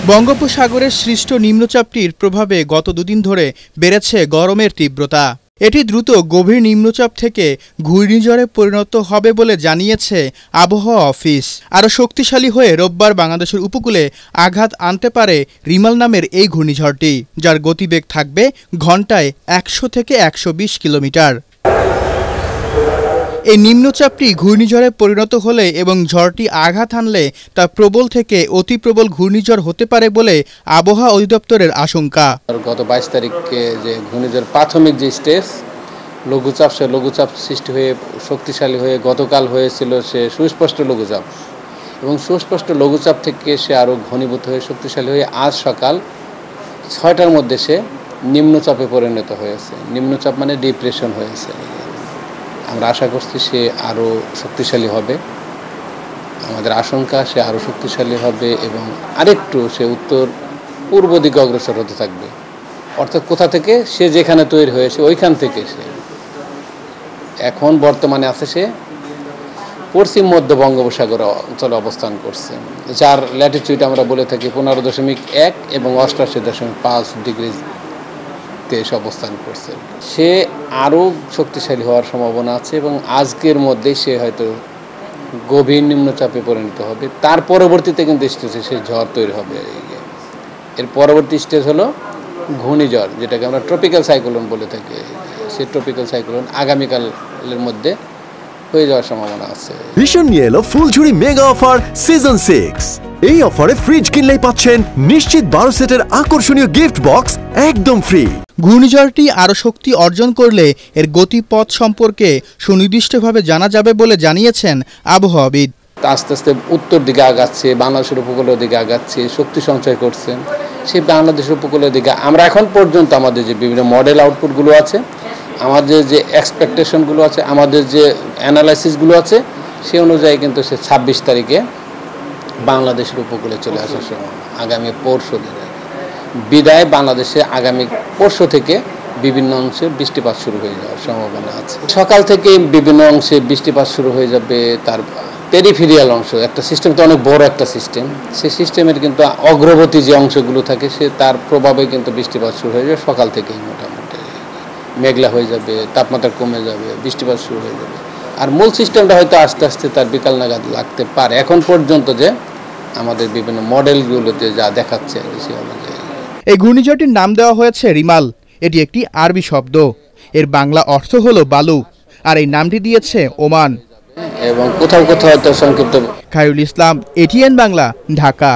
বঙ্গোপসাগরের সৃষ্ট নিম্নচাপটির প্রভাবে গত দুদিন ধরে বেড়েছে গরমের তীব্রতা। এটি দ্রুত গভীর নিম্নচাপ থেকে ঘূর্ণিঝড়ে পরিণত হবে বলে জানিয়েছে আবহাওয়া অফিস। আরও শক্তিশালী হয়ে রোববার বাংলাদেশের উপকূলে আঘাত আনতে পারে রিমাল নামের এই ঘূর্ণিঝড়টি, যার গতিবেগ থাকবে ঘণ্টায় ১০০ থেকে ১২০ কিলোমিটার। এই নিম্নচাপটি ঘূর্ণিঝড়ে পরিণত হলে এবং ঝড়টি আঘাত হানলে তা প্রবল থেকে অতি প্রবল ঘূর্ণিঝড় হতে পারে বলে আবহাওয়া অধিদপ্তরের আশঙ্কা। গত ২২ তারিখে যে ঘূর্ণিঝড় প্রাথমিক যে স্টেজ লঘুচাপ, সে লঘুচাপ সৃষ্টি হয়ে শক্তিশালী হয়ে গতকাল হয়েছিল সে সুস্পষ্ট লঘুচাপ, এবং সুস্পষ্ট লঘুচাপ থেকে সে আরও ঘনীভূত হয়ে শক্তিশালী হয়ে আজ সকাল ৬টার মধ্যে সে নিম্নচাপে পরিণত হয়েছে। নিম্নচাপ মানে ডিপ্রেশন হয়েছে। আমরা আশা করছি সে আরও শক্তিশালী হবে, আমাদের আশঙ্কা সে আরও শক্তিশালী হবে এবং আরেকটু সে উত্তর পূর্ব দিকে অগ্রসর হতে থাকবে। অর্থাৎ কোথা থেকে সে যেখানে তৈরি হয়েছে ওইখান থেকে সে এখন বর্তমানে আছে সে পশ্চিম মধ্য বঙ্গোপসাগর অঞ্চলে অবস্থান করছে, যার ল্যাটিটিউড আমরা বলে থাকি 15.1 এবং 88.5 ডিগ্রি এসে অবস্থান করছে। সে আরও শক্তিশালী হওয়ার সম্ভাবনা আছে এবং আজকের মধ্যেই সে হয়তো গভীর নিম্নচাপে পরিণত হবে। তার পরবর্তীতে কিন্তু স্টেজে সে ঝড় তৈরি হবে। এর পরবর্তী স্টেজ হলো ঘূর্ণিঝড়, যেটাকে আমরা ট্রপিক্যাল সাইক্লোন বলে থাকি। সেই ট্রপিক্যাল সাইক্লোন আগামীকালের মধ্যে হয়ে যাওয়ার সম্ভাবনা আছে। ভীষণ নিয়ে এলো ফুলঝুরি মেগা অফার সিজন 6। এই অফারে ফ্রিজ কিনলেই পাচ্ছেন নিশ্চিত 12 সেটের আকর্ষণীয় গিফট বক্স একদম ফ্রি। ঘূর্ণিঝড়টি আরও শক্তি অর্জন করলে এর গতিপথ সম্পর্কে সুনির্দিষ্টভাবে জানা যাবে বলে জানিয়েছেন আবহাওয়াবিদ। আস্তে আস্তে উত্তর দিকে আগাচ্ছে, বাংলাদেশের উপকূলের দিকে আগাচ্ছে, শক্তি সঞ্চয় করছে। সেই বাংলাদেশের উপকূলের দিকে আমরা এখন পর্যন্ত আমাদের যে বিভিন্ন মডেল আউটপুটগুলো আছে, আমাদের যে এক্সপেকটেশনগুলো আছে, আমাদের যে অ্যানালাইসিসগুলো আছে, সে অনুযায়ী কিন্তু সে ২৬ তারিখে বাংলাদেশের উপকূলে চলে আসার সময় আগামী পরশু দিনে বিদায় বাংলাদেশে আগামী পরশু থেকে বিভিন্ন অংশে বৃষ্টিপাত শুরু হয়ে যাওয়ার সম্ভাবনা আছে। সকাল থেকে বিভিন্ন অংশে বৃষ্টিপাত শুরু হয়ে যাবে। তার পেরিফেরিয়াল অংশ, একটা সিস্টেম তো অনেক বড় একটা সিস্টেম, সেই সিস্টেমের কিন্তু অগ্রবর্তী যে অংশগুলো থাকে সে তার প্রভাবে কিন্তু বৃষ্টিপাত শুরু হয়ে যাবে। সকাল থেকেই মোটামুটি মেঘলা হয়ে যাবে, তাপমাত্রা কমে যাবে, বৃষ্টিপাত শুরু হয়ে যাবে। আর মূল সিস্টেমটা হয়তো আস্তে আস্তে তার বিকাল নাগাদ লাগতে পারে। এখন পর্যন্ত যে আমাদের বিভিন্ন মডেলগুলোতে যা দেখাচ্ছে সে অনুযায়ী এই ঘূর্ণিঝড়টির নাম দেওয়া হয়েছে রিমাল। এটি একটি আরবি শব্দ, এর বাংলা অর্থ হলো বালু, আর এই নামটি দিয়েছে ওমান। এবং কোথাও কোথাও হয়তো সংক্ষিপ্ত। খায়রুল ইসলাম, এটিএন বাংলা, ঢাকা।